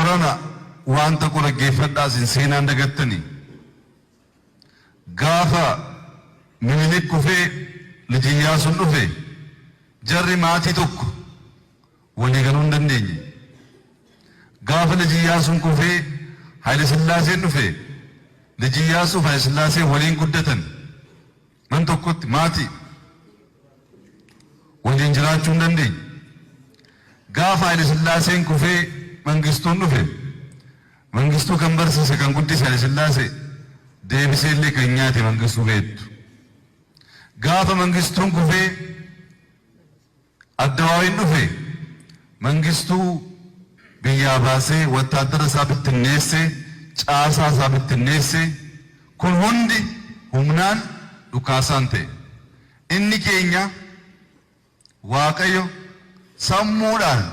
Barana wanta kura geeffadhaa sin seenaan dagattanii gaafa Minilik kufee liji Iyyaasuun dhufe jarri maatii tokko walii galuu hin dandeenye. Gaafa liji Iyyaasuun kufee Haile Sillaaseen dhufe liji Iyyaasuuf Haile Sillaaseen waliin guddatan man tokkotti maatii waliin jiraachuu hin dandeenye. Gaafa Haile Sillaaseen kufee Mangistuun dhufe Mangistuu kan barsiise kan guddise Haile Sillaasee deebisee illee kan nyaate Mangistuu beektu. Gaafa Mangistuun kufee Addawaawiin dhufe Mangistuu biyyaa baasee wattaaddara isaa bittinneessee caasaa isaa bittinneessee kun hundi humnaan dhukaasaan ta'e. Inni keenya Waaqayyo sammuudhaan